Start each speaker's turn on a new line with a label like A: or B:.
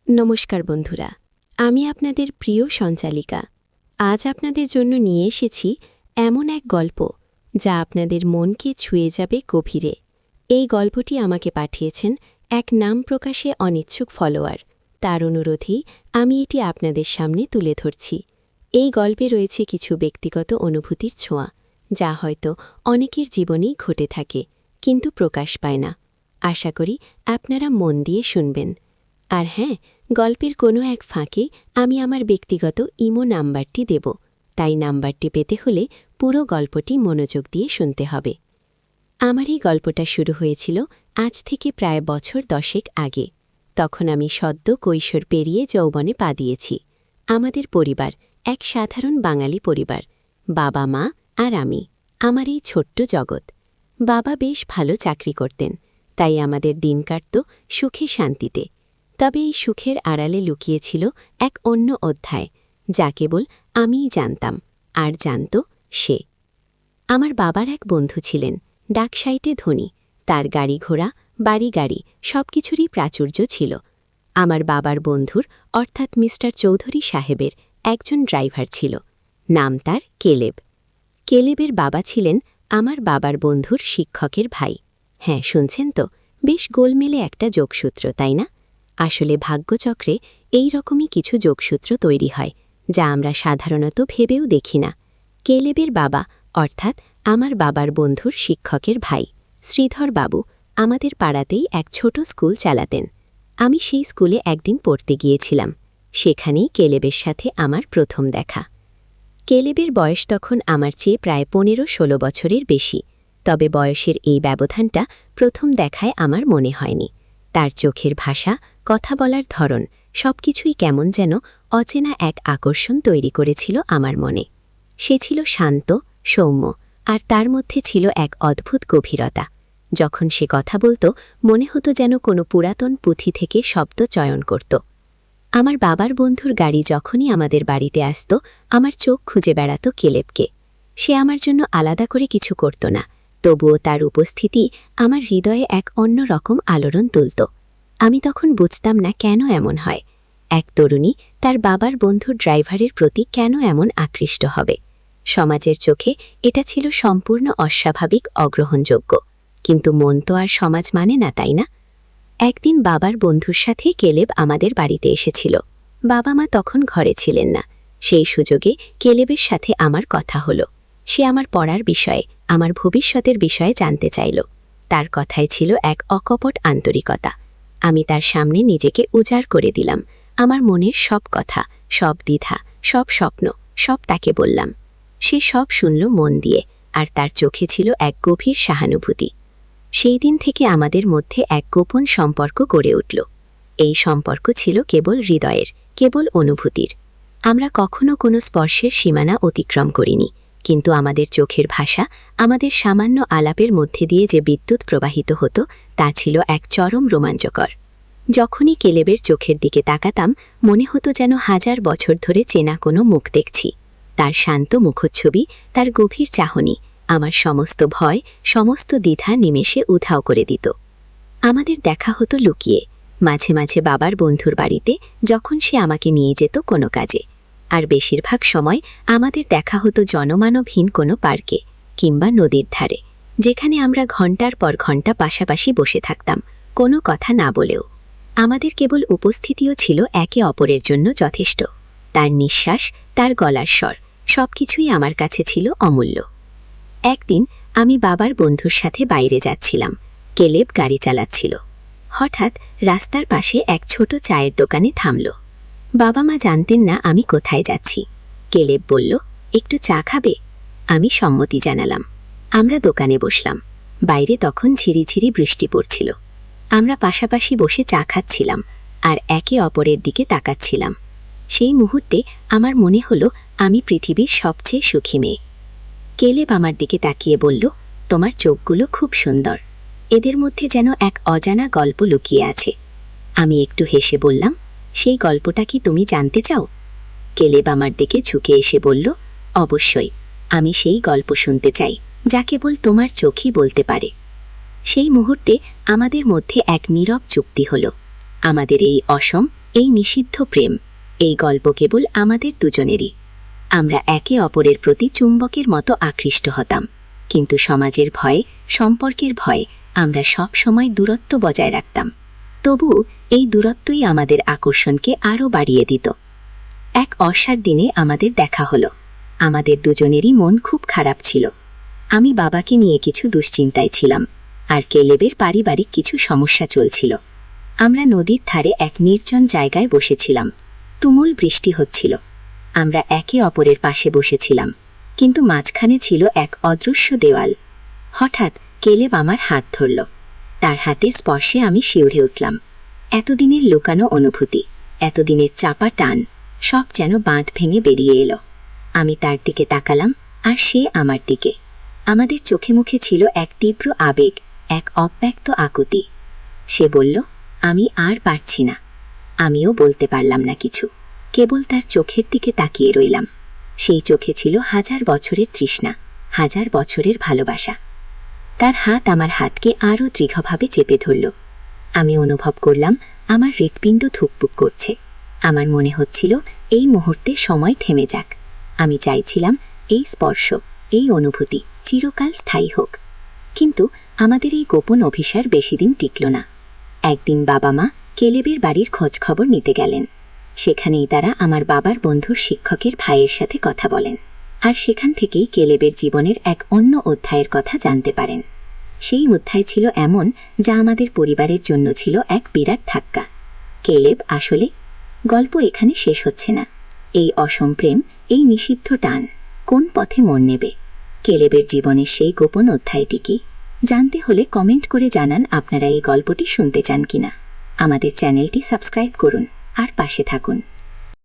A: নমস্কার বন্ধুরা, আমি আপনাদের প্রিয় সঞ্চালিকা। আজ আপনাদের জন্য নিয়ে এসেছি এমন এক গল্প যা আপনাদের মনকে ছুঁয়ে যাবে গভীরে। এই গল্পটি আমাকে পাঠিয়েছেন এক নাম প্রকাশে অনিচ্ছুক ফলোয়ার। তার অনুরোধেই আমি এটি আপনাদের সামনে তুলে ধরছি। এই গল্পে রয়েছে কিছু ব্যক্তিগত অনুভূতির ছোঁয়া, যা হয়তো অনেকের জীবনেই ঘটে থাকে, কিন্তু প্রকাশ পায় না। আশা করি আপনারা মন দিয়ে শুনবেন। আর হ্যাঁ, গল্পের কোনো এক ফাঁকে আমি আমার ব্যক্তিগত ইমো নাম্বারটি দেব, তাই নাম্বারটি পেতে হলে পুরো গল্পটি মনোযোগ দিয়ে শুনতে হবে। আমার এই গল্পটা শুরু হয়েছিল আজ থেকে প্রায় বছর 10 আগে। তখন আমি সদ্য কৈশোর পেরিয়ে যৌবনে পা দিয়েছি। আমাদের পরিবার এক সাধারণ বাঙালি পরিবার, বাবা মা আর আমি, আমার এই ছোট্ট জগৎ। বাবা বেশ ভালো চাকরি করতেন, তাই আমাদের দিন কাটত সুখে শান্তিতে। তবে এই সুখের আড়ালে লুকিয়েছিল এক অন্য অধ্যায়, যা কেবল আমিই জানতাম, আর জানত সে। আমার বাবার এক বন্ধু ছিলেন, ডাকসাইটে ধনী। তার গাড়ি ঘোড়া, বাড়ি গাড়ি সবকিছুরই প্রাচুর্য ছিল। আমার বাবার বন্ধুর অর্থাৎ মিস্টার চৌধুরী সাহেবের একজন ড্রাইভার ছিল, নাম তার কেলেব। কেলেবের বাবা ছিলেন আমার বাবার বন্ধুর শিক্ষকের ভাই। হ্যাঁ, শুনছেন তো, বেশ গোলমেলে একটা যোগসূত্র, তাই না? আসলে ভাগ্যচক্রে এই রকমই কিছু যোগসূত্র তৈরি হয়, যা আমরা সাধারণত ভেবেও দেখি না। কেলেবের বাবা অর্থাৎ আমার বাবার বন্ধুর শিক্ষকের ভাই শ্রীধর বাবু আমাদের পাড়াতেই এক ছোট স্কুল চালাতেন। আমি সেই স্কুলে একদিন পড়তে গিয়েছিলাম। সেখানেই কেলেবের সাথে আমার প্রথম দেখা। কেলেবের বয়স তখন আমার চেয়ে প্রায় 15-16 বছরের বেশি। তবে বয়সের এই ব্যবধানটা প্রথম দেখায় আমার মনে হয়নি। তার চোখের ভাষা, কথা বলার ধরন সবকিছুই কেমন যেন অচেনা এক আকর্ষণ তৈরি করেছিল আমার মনে। সে ছিল শান্ত, সৌম্য, আর তার মধ্যে ছিল এক অদ্ভুত গভীরতা। যখন সে কথা বলত, মনে হতো যেন কোনো পুরাতন পুঁথি থেকে শব্দ চয়ন করত। আমার বাবার বন্ধুর গাড়ি যখনই আমাদের বাড়িতে আসত, আমার চোখ খুঁজে বেড়াত কেলেবকে। সে আমার জন্য আলাদা করে কিছু করত না, তবুও তার উপস্থিতি আমার হৃদয়ে এক অন্য রকম আলোড়ন তুলত। আমি তখন বুঝতাম না কেন এমন হয়। এক তরুণী তার বাবার বন্ধুর ড্রাইভারের প্রতি কেন এমন আকৃষ্ট হবে। সমাজের চোখে এটা ছিল সম্পূর্ণ অস্বাভাবিক, অগ্রহণযোগ্য। কিন্তু মন তো আর সমাজ মানে না, তাই না? একদিন বাবার বন্ধুর সাথে কেলেব আমাদের বাড়িতে এসেছিল। বাবা মা তখন ঘরে ছিলেন না। সেই সুযোগে কেলেবের সাথে আমার কথা হলো। সে আমার পড়ার বিষয়ে, আমার ভবিষ্যতের বিষয়ে জানতে চাইল। তার কথায় ছিল এক অকপট আন্তরিকতা। আমি তার সামনে নিজেকে উজাড় করে দিলাম। আমার মনের সব কথা, সব দ্বিধা, সব স্বপ্ন, সব তাকে বললাম। সে সব শুনল মন দিয়ে, আর তার চোখে ছিল এক গভীর সহানুভূতি। সেই দিন থেকে আমাদের মধ্যে এক গোপন সম্পর্ক গড়ে উঠল। এই সম্পর্ক ছিল কেবল হৃদয়ের, কেবল অনুভূতির। আমরা কখনো কোনো স্পর্শের সীমানা অতিক্রম করিনি, কিন্তু আমাদের চোখের ভাষা, আমাদের সামান্য আলাপের মধ্যে দিয়ে যে বিদ্যুৎ প্রবাহিত হতো, তা ছিল এক চরম রোমাঞ্চকর। যখনই কেলেবের চোখের দিকে তাকাতাম, মনে হতো যেন 1000 বছর ধরে চেনা কোনো মুখ দেখছি। তার শান্ত মুখচ্ছবি, তার গভীর চাহনি আমার সমস্ত ভয়, সমস্ত দ্বিধা নিমেষে উধাও করে দিত। আমাদের দেখা হতো লুকিয়ে, মাঝে মাঝে বাবার বন্ধুর বাড়িতে, যখন সে আমাকে নিয়ে যেত কোনো কাজে। আর বেশিরভাগ সময় আমাদের দেখা হতো জনমানবহীন কোনো পার্কে কিংবা নদীর ধারে, যেখানে আমরা ঘণ্টার পর ঘণ্টা পাশাপাশি বসে থাকতাম, কোনো কথা না বলেও। আমাদের কেবল উপস্থিতিও ছিল একে অপরের জন্য যথেষ্ট। তার নিঃশ্বাস, তার গলার স্বর সবকিছুই আমার কাছে ছিল অমূল্য। একদিন আমি বাবার বন্ধুর সাথে বাইরে যাচ্ছিলাম। কেলেব গাড়ি চালাচ্ছিল। হঠাৎ রাস্তার পাশে এক ছোট চায়ের দোকানে থামল। বাবা মা জানতেন না আমি কোথায় যাচ্ছি। কেলেব বলল, একটু চা খাবে? আমি সম্মতি জানালাম। আমরা দোকানে বসলাম। বাইরে তখন ঝিরিঝিরি বৃষ্টি পড়ছিল। আমরা পাশাপাশি বসে চা খাচ্ছিলাম আর একে অপরের দিকে তাকাচ্ছিলাম। সেই মুহূর্তে আমার মনে হলো আমি পৃথিবীর সবচেয়ে সুখী মেয়ে। কেলেব আমার দিকে তাকিয়ে বলল, তোমার চোখগুলো খুব সুন্দর। এদের মধ্যে যেন এক অজানা গল্প লুকিয়ে আছে। আমি একটু হেসে বললাম, সেই গল্পটা কি তুমি জানতে চাও? কেলেব আমার দিকে ঝুঁকে এসে বলল, অবশ্যই, আমি সেই গল্প শুনতে চাই, যা কেবল তোমার চোখই বলতে পারে। সেই মুহূর্তে আমাদের মধ্যে এক নীরব চুক্তি হলো। আমাদের এই অসম, এই নিষিদ্ধ প্রেম, এই গল্প কেবল আমাদের দুজনেরই। আমরা একে অপরের প্রতি চুম্বকের মতো আকৃষ্ট হতাম, কিন্তু সমাজের ভয়ে, সম্পর্কের ভয়ে আমরা সব সময় দূরত্ব বজায় রাখতাম। তবু এই দূরত্বই আমাদের আকর্ষণকে আরও বাড়িয়ে দিত। এক অসার দিনে আমাদের দেখা হলো। আমাদের দুজনেরই মন খুব খারাপ ছিল। আমি বাবাকে নিয়ে কিছু দুশ্চিন্তায় ছিলাম, আর কেলেবের পারিবারিক কিছু সমস্যা চলছিল। আমরা নদীর ধারে এক নির্জন জায়গায় বসেছিলাম। তুমুল বৃষ্টি হচ্ছিল। আমরা একে অপরের পাশে বসেছিলাম, কিন্তু মাঝখানে ছিল এক অদৃশ্য দেওয়াল। হঠাৎ কেলেব আমার হাত ধরল। তার হাতের স্পর্শে আমি শিউরে উঠলাম। এতদিনের লুকানো অনুভূতি, এতদিনের চাপা টান, সব যেন বাঁধ ভেঙে বেরিয়ে এলো। আমি তার দিকে তাকালাম, আর সে আমার দিকে। আমাদের চোখে মুখে ছিল এক তীব্র আবেগ, এক অব্যক্ত আকুতি। সে বলল, আমি আর পারছি না। আমিও বলতে পারলাম না কিছু, কেবল তার চোখের দিকে তাকিয়ে রইলাম। সেই চোখে ছিল 1000 বছরের তৃষ্ণা, 1000 বছরের ভালোবাসা। তার হাত আমার হাতকে আরও দৃঢ়ভাবে চেপে ধরল। আমি অনুভব করলাম আমার হৃৎপিণ্ড ধুকপুক করছে। আমার মনে হচ্ছিল এই মুহূর্তে সময় থেমে যাক। আমি চাইছিলাম এই স্পর্শ, এই অনুভূতি চিরকাল স্থায়ী হোক। কিন্তু আমাদের এই গোপন অভিসার বেশিদিন টিকল না। একদিন বাবা মা কেলেবের বাড়ির খোঁজখবর নিতে গেলেন। সেখানেই তারা আমার বাবার বন্ধুর শিক্ষকের ভাইয়ের সাথে কথা বলেন, আর সেখান থেকেই কেলেবের জীবনের এক অন্য অধ্যায়ের কথা জানতে পারেন। সেই অধ্যায় ছিল এমন, যা আমাদের পরিবারের জন্য ছিল এক বিরাট ধাক্কা। কেলেব আসলে, গল্প এখানে শেষ হচ্ছে না। এই অসম প্রেম, এই নিষিদ্ধ টান কোন পথে মোড় নেবে? কেলেবের জীবনের সেই গোপন অধ্যায়টি কি? জানতে হলে কমেন্ট করে জানান আপনারা এই গল্পটি শুনতে চান কিনা। আমাদের চ্যানেলটি সাবস্ক্রাইব করুন আর পাশে থাকুন।